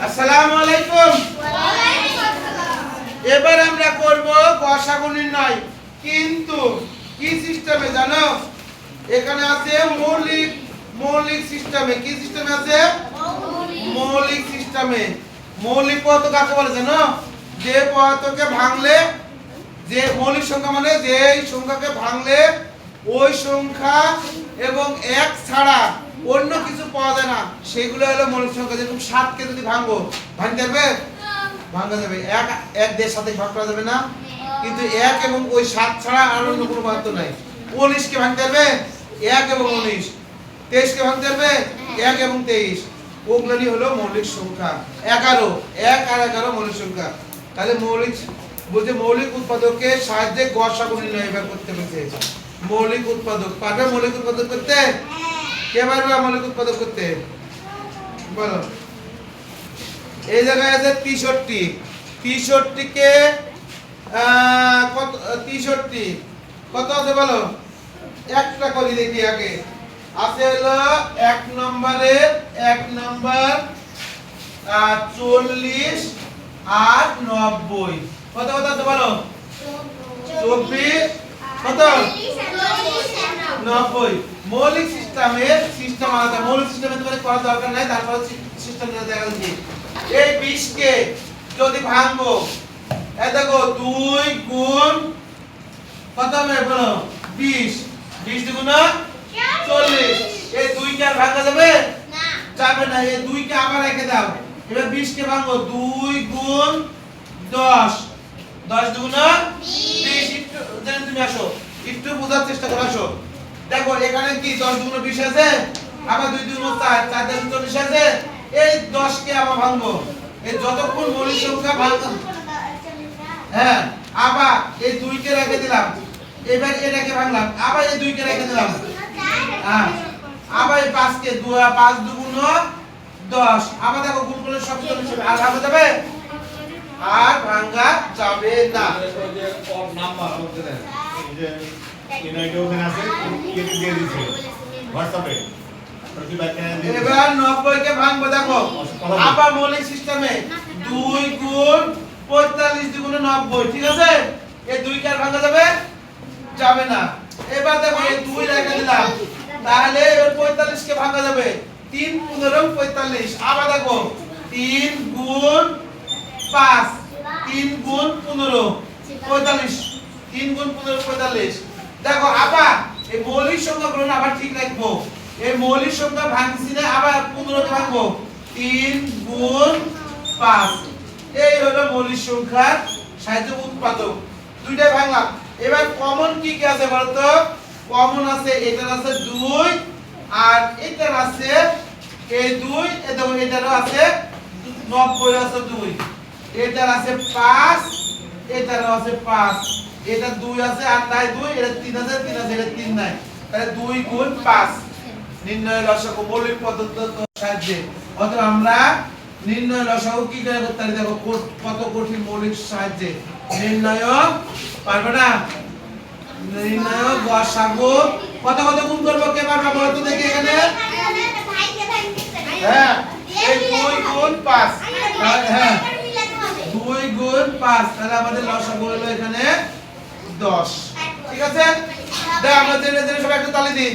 আসসালামু আলাইকুম। এবার আমরা করব গসাগু নির্ণয়, কিন্তু কি সিস্টেমে জানো? এখানে আছে মৌলিক মৌলিক সিস্টেমে। কি সিস্টেমে আছে? মৌলিক সিস্টেমে। মৌলিক পদার্থ কাকে বলে জানো? যে পদার্থকে ভাঙলে, যে মৌলিক সংখ্যা মানে যে সংখ্যাকে ভাঙলে ওই সংখ্যা এবং এক ছাড়া অন্য কিছু পাওয়া যায় না, সেগুলো হলো মৌলিক সংখ্যা। যেরকম 7 কে যদি ভাঙবো, ভাঙতে যাবে? ভাঙা যাবে। এক এক দের সাথে ভাগ করা যাবে না, কিন্তু এক এবং ওই 7 ছাড়া আর অন্য কোনো পদার্থ নাই। 19 কে ভাঙতে যাবে? 1 এবং 19। 23 কে ভাঙতে যাবে? 1 এবং 23। ওগুলোই হলো মৌলিক সংখ্যা। 11, 1 আর 11 মৌলিক সংখ্যা। তাহলে মৌলিক বলতে মৌলিক উৎপাদকের সাহায্যে গসাগু নির্ণয় এবার করতে বলছে। মৌলিক উৎপাদক পারবে? মৌলিক উৎপাদক করতে কে পারবে? মৌলিক উৎপাদক করতে বলো। এই জায়গায় আছে 63। 63 কে কত? 63 কত আছে বলো? একটা করি দেখি আগে। আছে হলো 1 নম্বরে 1 নম্বর 40 আর 90। কত কত আছে বলো? 24 কত? 90। মৌলিক সিস্টেমের সিস্টেম আলাদা। মৌলিক সিস্টেমে তোমাদের করার দরকার নাই, তারপর সিস্টেম দেখা যাচ্ছে। এই 20 কে যদি ভাঙবো, এই দেখো 2 গুণ কত হবে বলো? 20। 20 গুণ 40। এই 2 কে আর ভাঙা যাবে না? যাবে না। এই 2 কে আবার রেখে দাও। এবার 20 কে ভাঙবো, 2 গুণ 10। 10 গুণ 20। একটু জানেন তুমি আসো, একটু বোঝার চেষ্টা করো। আসো দেখো এখানে কি 10 গুণ 20 আছে, আবার 2 গুণ 4, 4 গুণ 40 আছে। এই 10 কে আবার ভাঙবো। এই যতক্ষণ মৌলিক সংখ্যা ভাঙবো, হ্যাঁ, আবার এই 2 কে রেখে দিলাম। এবার এটাকে ভাঙলাম, আবার এই 2 কে রেখে দিলাম। হ্যাঁ, আবার এই 5 কে 5 গুণ 10। আবার দেখো গুণ করলে সব 40 হবে। আর ভাঙা যাবে? আর ভাঙা যাবে না। নাম্বার আমাদের দেন, এই যে ইনাইকে ওখানে আছে, কি দিয়ে দিয়েছে হোয়াটসঅ্যাপে। এবার 90 কে ভাঙবো। দেখো আবার মৌলিক সিস্টেমে 2 গুণ 45 গুণ 90। ঠিক আছে? এই 2 কে আর ভাঙা যাবে? যাবে না। এবার দেখো এই 2 রেখে দিলাম, তাহলে এবার 45 কে ভাঙা যাবে। 3 15 45। আবার দেখো 3 গুণ 5, 3 গুণ 15 45। 3 গুণ 15 45। দেখো আবার এই মৌলিক সংখ্যাগুলো আবার ঠিক রাখবো। এই মৌলিক সংখ্যা ভাঙছি না, আবার 15 কে ভাঙবো। 3 গুণ 5। এই হলো মৌলিক সংখ্যার সাহায্যে উৎপাদক। দুইটাই ভাঙলাম। এবার কমন কি কি আছে বলতো? কমন আছে, এটার আছে 2 আর এটার আছে এই 2। এই দেখো এটারও আছে 90 আছে 2। এটার আছে 5, এটারও আছে 5। এটা 2 আছে আর নাই 2। এটা 3 আছে, 3 আছে, এটা 3 নাই। তাহলে 2 গুণ 5 নির্ণয় লসাগু মৌলিক পদ্ধতির সাহায্যে। অতএব আমরা নির্ণয় লসাগু কি করে করতে পারি? দেখো কত কঠিন মৌলিক সাহায্যে নির্ণয় পারবে না। নির্ণয় গসাগু কত কত গুণ করব কে পারবে বলো তো দেখি এখানে? হ্যাঁ, এই 2 গুণ 5। হ্যাঁ, 2 গুণ 5। তাহলে আমাদের লসাগু হলো এখানে 10। ঠিক আছে? দাও আমরা জেনে জেনে সবাই একটু তালি দিই।